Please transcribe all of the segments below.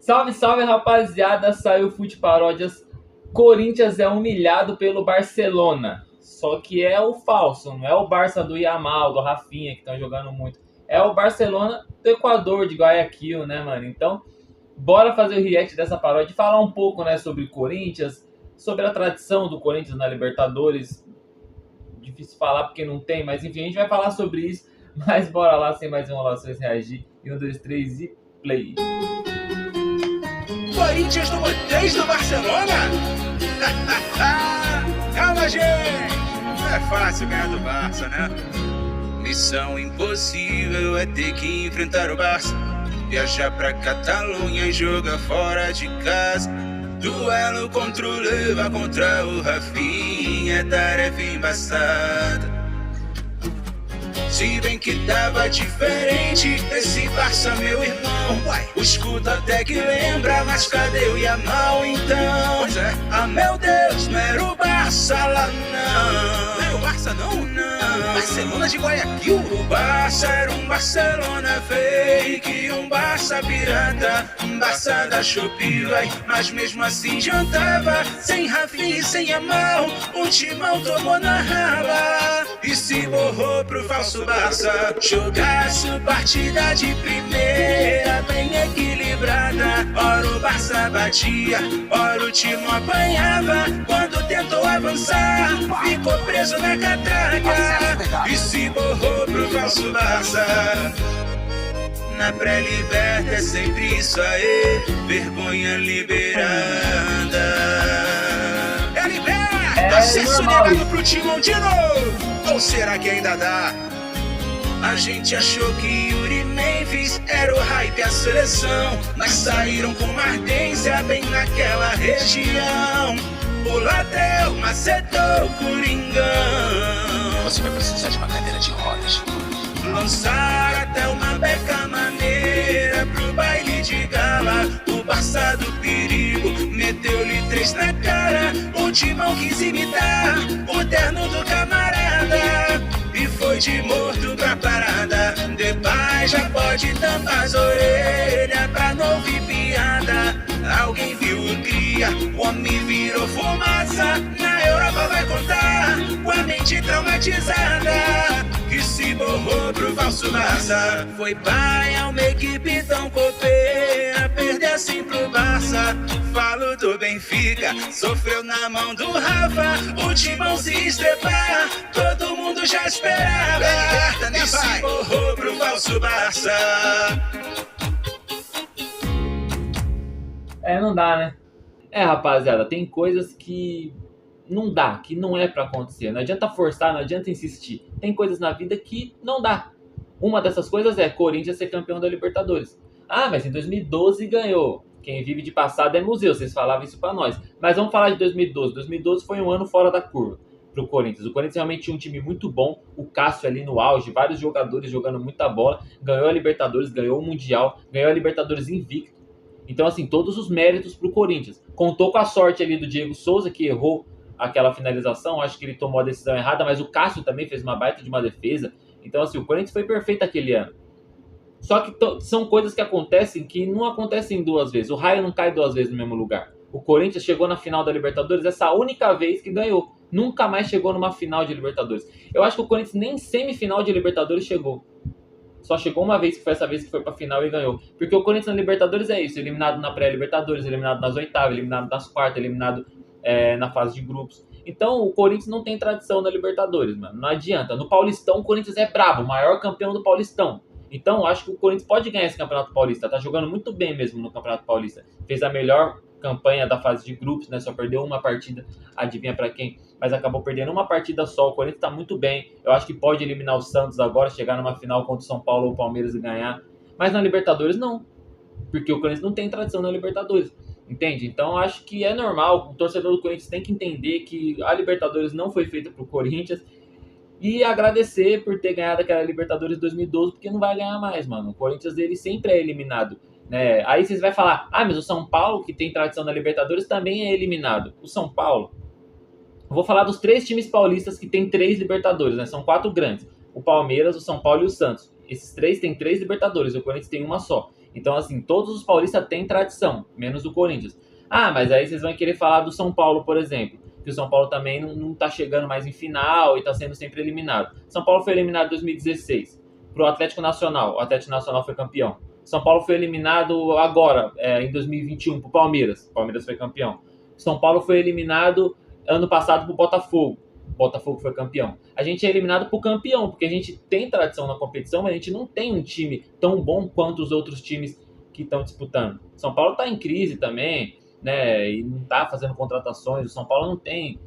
Salve, salve, rapaziada! Saiu o Fute Paródias. Corinthians é humilhado pelo Barcelona. Só que é o falso, não é o Barça do Yamal, do Rafinha, que estão jogando muito. É o Barcelona do Equador, de Guayaquil, né, mano? Então, bora fazer o react dessa paródia e falar um pouco, né, sobre Corinthians, sobre a tradição do Corinthians na Libertadores. Difícil falar porque não tem, mas enfim, a gente vai falar sobre isso. Mas bora lá, sem mais enrolações, reagir. E 1, 2, 3 e play! Corinthians número 3 do Barcelona? Calma, gente! Não é fácil ganhar do Barça, né? Missão impossível é ter que enfrentar o Barça. Viajar pra Catalunha e jogar fora de casa. Duelo contra o Leva contra o Rafinha é tarefa embaçada. Se bem que tava diferente esse Barça, meu irmão. O escudo até que lembra, mas cadê o Yamal então? Pois é. Ah, meu Deus, não era o Barça lá não. Não era o Barça não? Não. Barcelona de Guayaquil? O Barça era um Barcelona fake, um Barça pirata, um Barça da Shopee, mas mesmo assim jantava. Sem Rafinha e sem Yamal, o timão tomou na raba e se borrou pro falso Barça. Jogaço partida de primeira, bem equilibrada. Ora o Barça batia, ora o time apanhava. Quando tentou avançar, ficou preso na catraca e se borrou pro falso Barça. Na pré-liberta é sempre isso aí, vergonha liberada. É liberta, acesso negado pro Timão de novo. Ou será que ainda dá? A gente achou que Yuri Memphis era o hype, a seleção, mas saíram com uma ardência bem naquela região. O Ladrão macetou o Coringão. Você vai precisar de uma cadeira de rodas. Lançaram até uma beca maneira pro baile de gala. O Barça do perigo meteu-lhe 3 na cara. O Timão quis imitar o terno do camarada e foi de morto pra parada. Depay já pode tampar as orelhas pra não ouvir piada. Alguém viu o cria, o homem virou fumaça. Na Europa vai contar com a mente traumatizada que se borrou pro falso Barça. Foi paia, uma equipe tão copeira, perder assim pro Barça. Falo do Benfica, sofreu na mão do Rafa. O Timão se estrepar, todo mundo já esperava. E se borrou pro falso Barça. Não dá, né? Rapaziada, tem coisas que não dá, que não é pra acontecer. Não adianta forçar, não adianta insistir. Tem coisas na vida que não dá. Uma dessas coisas é Corinthians ser campeão da Libertadores. Ah, mas em 2012 ganhou. Quem vive de passado é museu, vocês falavam isso pra nós. Mas vamos falar de 2012. 2012 foi um ano fora da curva pro Corinthians. O Corinthians realmente tinha um time muito bom. O Cássio ali no auge, vários jogadores jogando muita bola. Ganhou a Libertadores, ganhou o Mundial, ganhou a Libertadores invicto. Então, assim, todos os méritos pro Corinthians. Contou com a sorte ali do Diego Souza, que errou aquela finalização. Acho que ele tomou a decisão errada, mas o Cássio também fez uma baita de uma defesa. Então, assim, o Corinthians foi perfeito aquele ano. Só que são coisas que acontecem que não acontecem 2 vezes. O raio não cai 2 vezes no mesmo lugar. O Corinthians chegou na final da Libertadores essa única vez que ganhou. Nunca mais chegou numa final de Libertadores. Eu acho que o Corinthians nem semifinal de Libertadores chegou. Só chegou uma vez, que foi essa vez que foi pra final e ganhou. Porque o Corinthians na Libertadores é isso. Eliminado na pré-Libertadores, eliminado nas oitavas, eliminado nas quartas, eliminado na fase de grupos. Então o Corinthians não tem tradição na Libertadores, mano. Não adianta. No Paulistão o Corinthians é brabo, o maior campeão do Paulistão. Então acho que o Corinthians pode ganhar esse Campeonato Paulista. Tá jogando muito bem mesmo no Campeonato Paulista. Fez a melhor campanha da fase de grupos, né? Só perdeu uma partida, adivinha pra quem? Mas acabou perdendo uma partida só. O Corinthians tá muito bem. Eu acho que pode eliminar o Santos agora, chegar numa final contra o São Paulo ou o Palmeiras e ganhar. Mas na Libertadores não. Porque o Corinthians não tem tradição na Libertadores. Entende? Então acho que é normal. O torcedor do Corinthians tem que entender que a Libertadores não foi feita pro Corinthians. E agradecer por ter ganhado aquela Libertadores 2012, porque não vai ganhar mais, mano. O Corinthians, ele sempre é eliminado, né? Aí vocês vão falar, mas o São Paulo, que tem tradição na Libertadores, também é eliminado. O São Paulo, eu vou falar dos 3 times paulistas que tem 3 Libertadores, né? São 4 grandes. O Palmeiras, o São Paulo e o Santos. Esses 3 têm 3 Libertadores, o Corinthians tem uma só. Então, assim, todos os paulistas têm tradição, menos o Corinthians. Ah, mas aí vocês vão querer falar do São Paulo, por exemplo. Que o São Paulo também não tá chegando mais em final e tá sendo sempre eliminado. São Paulo foi eliminado em 2016 pro Atlético Nacional. O Atlético Nacional foi campeão. São Paulo foi eliminado agora, em 2021, pro Palmeiras. O Palmeiras foi campeão. São Paulo foi eliminado ano passado pro Botafogo. O Botafogo foi campeão. A gente é eliminado pro campeão, porque a gente tem tradição na competição, mas a gente não tem um time tão bom quanto os outros times que estão disputando. São Paulo tá em crise também, né? E não tá fazendo contratações. O São Paulo não tem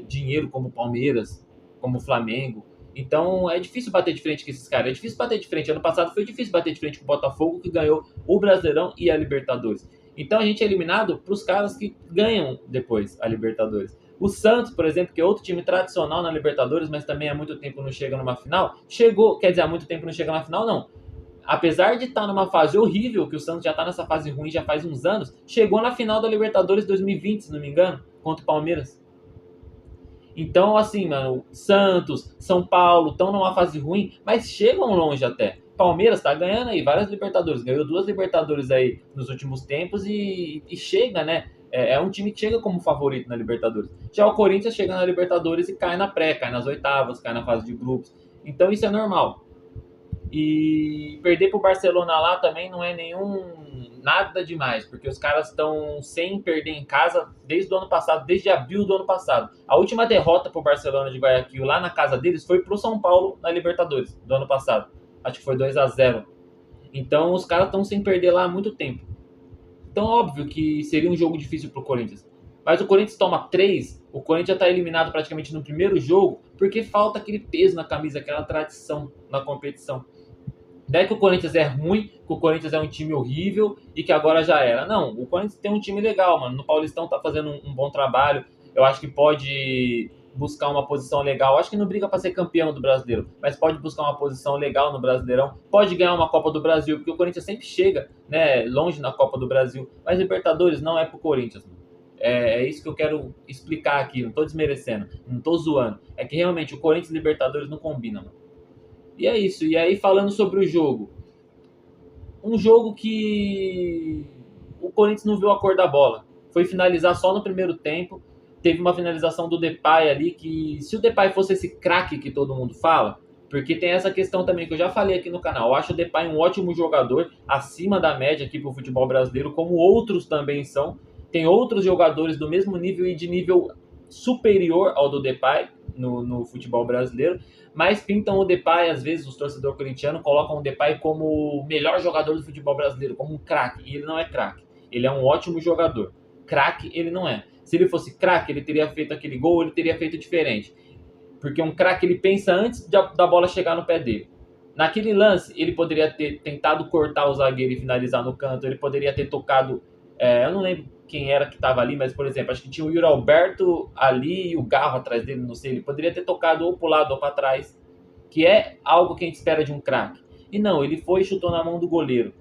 dinheiro como o Palmeiras, como o Flamengo. Então é difícil bater de frente com esses caras. É difícil bater de frente. Ano passado foi difícil bater de frente com o Botafogo, que ganhou o Brasileirão e a Libertadores. Então a gente é eliminado para os caras que ganham depois a Libertadores. O Santos, por exemplo, que é outro time tradicional na Libertadores, mas também há muito tempo não chega numa final, chegou, quer dizer, há muito tempo não chega na final, não. Apesar de estar numa fase horrível, que o Santos já está nessa fase ruim já faz uns anos, chegou na final da Libertadores 2020, se não me engano, contra o Palmeiras. Então, assim, mano, Santos, São Paulo estão numa fase ruim, mas chegam longe até. Palmeiras tá ganhando aí várias Libertadores, ganhou 2 Libertadores aí nos últimos tempos e chega, né? É um time que chega como favorito na Libertadores. Já o Corinthians chega na Libertadores e cai na pré, cai nas oitavas, cai na fase de grupos. Então isso é normal. E perder pro Barcelona lá também não é nada demais, porque os caras estão sem perder em casa desde o ano passado, desde abril do ano passado. A última derrota pro Barcelona de Guayaquil lá na casa deles foi pro São Paulo na Libertadores do ano passado. Acho que foi 2-0. Então os caras estão sem perder lá há muito tempo. Então óbvio que seria um jogo difícil pro Corinthians. Mas o Corinthians toma 3, o Corinthians já está eliminado praticamente no primeiro jogo, porque falta aquele peso na camisa, aquela tradição na competição. Não é que o Corinthians é ruim, que o Corinthians é um time horrível e que agora já era. Não, o Corinthians tem um time legal, mano. No Paulistão tá fazendo um bom trabalho. Eu acho que pode buscar uma posição legal. Eu acho que não briga para ser campeão do Brasileiro, mas pode buscar uma posição legal no Brasileirão. Pode ganhar uma Copa do Brasil, porque o Corinthians sempre chega, né, longe na Copa do Brasil. Mas Libertadores não é pro Corinthians, mano. É isso que eu quero explicar aqui. Não tô desmerecendo, não tô zoando. É que realmente o Corinthians e Libertadores não combinam, mano. E é isso. E aí, falando sobre o jogo. Um jogo que o Corinthians não viu a cor da bola. Foi finalizar só no primeiro tempo. Teve uma finalização do Depay ali, que se o Depay fosse esse craque que todo mundo fala, porque tem essa questão também que eu já falei aqui no canal. Eu acho o Depay um ótimo jogador, acima da média aqui pro futebol brasileiro, como outros também são. Tem outros jogadores do mesmo nível e de nível superior ao do Depay no futebol brasileiro, mas pintam o Depay, às vezes os torcedores corintianos colocam o Depay como o melhor jogador do futebol brasileiro, como um craque, e ele não é craque, ele é um ótimo jogador, craque ele não é. Se ele fosse craque, ele teria feito aquele gol, ele teria feito diferente, porque um craque ele pensa antes da bola chegar no pé dele. Naquele lance, ele poderia ter tentado cortar o zagueiro e finalizar no canto, ele poderia ter tocado, eu não lembro quem era que estava ali, mas, por exemplo, acho que tinha o Yuri Alberto ali e o Garro atrás dele, não sei, ele poderia ter tocado ou para o lado ou para trás, que é algo que a gente espera de um craque. E não, ele foi e chutou na mão do goleiro.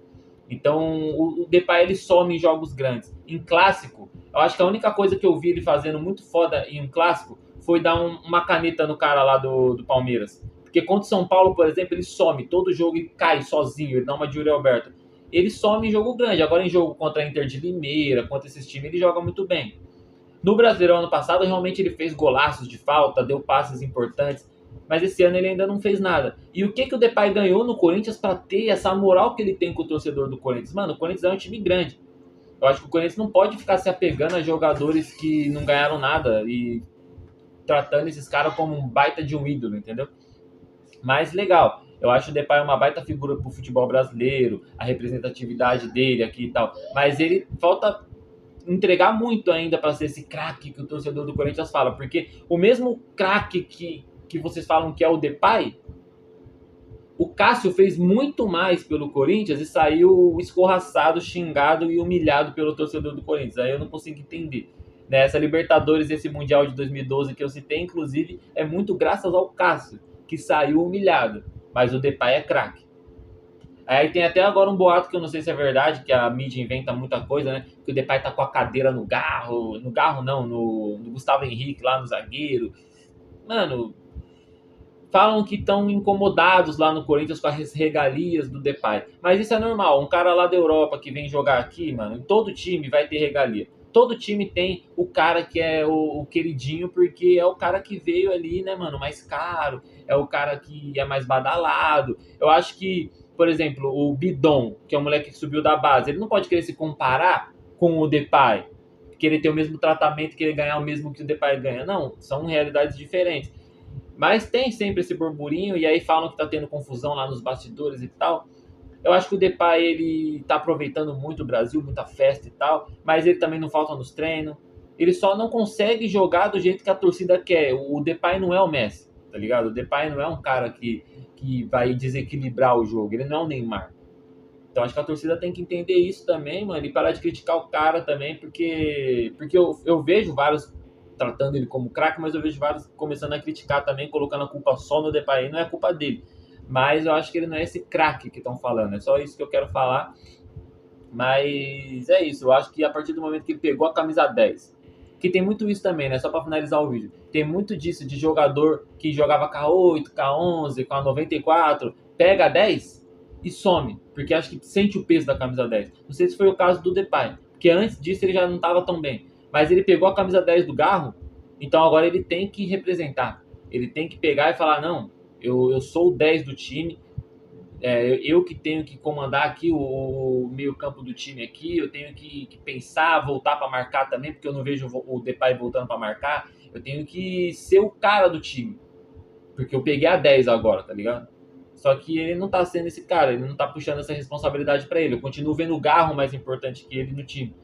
Então, o Depay, ele some em jogos grandes. Em clássico, eu acho que a única coisa que eu vi ele fazendo muito foda em um clássico foi dar uma caneta no cara lá do Palmeiras. Porque contra o São Paulo, por exemplo, ele some todo jogo e cai sozinho, ele dá uma de Yuri Alberto. Ele some em jogo grande. Agora em jogo contra a Inter de Limeira, contra esses times, ele joga muito bem. No Brasileirão ano passado, realmente ele fez golaços de falta, deu passes importantes, mas esse ano ele ainda não fez nada. E o que o Depay ganhou no Corinthians para ter essa moral que ele tem com o torcedor do Corinthians? Mano, o Corinthians é um time grande. Eu acho que o Corinthians não pode ficar se apegando a jogadores que não ganharam nada e tratando esses caras como um baita de um ídolo, entendeu? Mas legal. Eu acho o Depay uma baita figura pro futebol brasileiro, a representatividade dele aqui e tal. Mas ele falta entregar muito ainda para ser esse craque que o torcedor do Corinthians fala. Porque o mesmo craque que vocês falam que é o Depay, o Cássio fez muito mais pelo Corinthians e saiu escorraçado, xingado e humilhado pelo torcedor do Corinthians. Aí eu não consigo entender. Essa Libertadores, esse Mundial de 2012 que eu citei, inclusive, é muito graças ao Cássio, que saiu humilhado. Mas o Depay é craque. Aí tem até agora um boato que eu não sei se é verdade, que a mídia inventa muita coisa, né? Que o Depay tá com a cadeira no Garro não, no Gustavo Henrique lá no zagueiro. Mano, Falam que estão incomodados lá no Corinthians com as regalias do Depay. Mas isso é normal. Um cara lá da Europa que vem jogar aqui, mano, em todo time vai ter regalia. Todo time tem o cara que é o queridinho, porque é o cara que veio ali, né, mano, mais caro. É o cara que é mais badalado. Eu acho que, por exemplo, o Bidon, que é o moleque que subiu da base, ele não pode querer se comparar com o Depay. Querer ter o mesmo tratamento, querer ganhar o mesmo que o Depay ganha. Não, são realidades diferentes. Mas tem sempre esse burburinho, e aí falam que tá tendo confusão lá nos bastidores e tal. Eu acho que o Depay, ele tá aproveitando muito o Brasil, muita festa e tal, mas ele também não falta nos treinos. Ele só não consegue jogar do jeito que a torcida quer. O Depay não é o Messi, tá ligado? O Depay não é um cara que vai desequilibrar o jogo, ele não é o Neymar. Então acho que a torcida tem que entender isso também, mano, e parar de criticar o cara também, porque eu vejo vários tratando ele como craque, mas eu vejo vários começando a criticar também, colocando a culpa só no Depay, não é culpa dele. Mas eu acho que ele não é esse craque que estão falando, é só isso que eu quero falar. Mas é isso, eu acho que a partir do momento que ele pegou a camisa 10, que tem muito isso também, né? Só para finalizar o vídeo, tem muito disso de jogador que jogava K8, K11, com a 94, pega a 10 e some, porque acho que sente o peso da camisa 10. Não sei se foi o caso do Depay, porque antes disso ele já não estava tão bem, mas ele pegou a camisa 10 do Garro, então agora ele tem que representar. Ele tem que pegar e falar, não, eu sou o 10 do time, eu que tenho que comandar aqui o meio campo do time aqui, eu tenho que pensar, voltar para marcar também, porque eu não vejo o Depay voltando para marcar, eu tenho que ser o cara do time, porque eu peguei a 10 agora, tá ligado? Só que ele não tá sendo esse cara, ele não tá puxando essa responsabilidade para ele, eu continuo vendo o Garro mais importante que ele no time,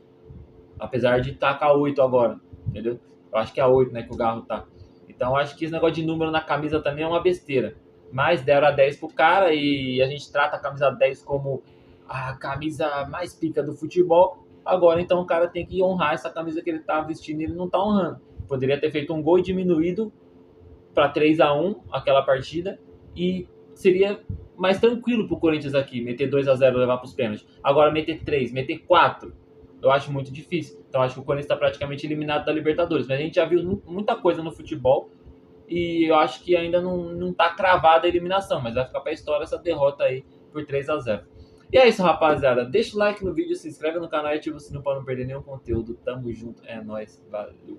apesar de estar com a 8 agora, entendeu? Eu acho que é a 8, né, que o Garro tá. Então eu acho que esse negócio de número na camisa também é uma besteira. Mas deram a 10 pro cara e a gente trata a camisa 10 como a camisa mais pica do futebol. Agora, então, o cara tem que honrar essa camisa que ele tá vestindo e ele não tá honrando. Poderia ter feito um gol diminuído para 3-1 aquela partida e seria mais tranquilo pro Corinthians aqui, meter 2-0 e levar pros pênaltis. Agora, meter 3, meter 4, eu acho muito difícil. Então, acho que o Corinthians está praticamente eliminado da Libertadores. Mas a gente já viu muita coisa no futebol e eu acho que ainda não tá cravada a eliminação, mas vai ficar pra história essa derrota aí por 3-0. E é isso, rapaziada. Deixa o like no vídeo, se inscreve no canal e ativa o sininho pra não perder nenhum conteúdo. Tamo junto, é nóis, valeu.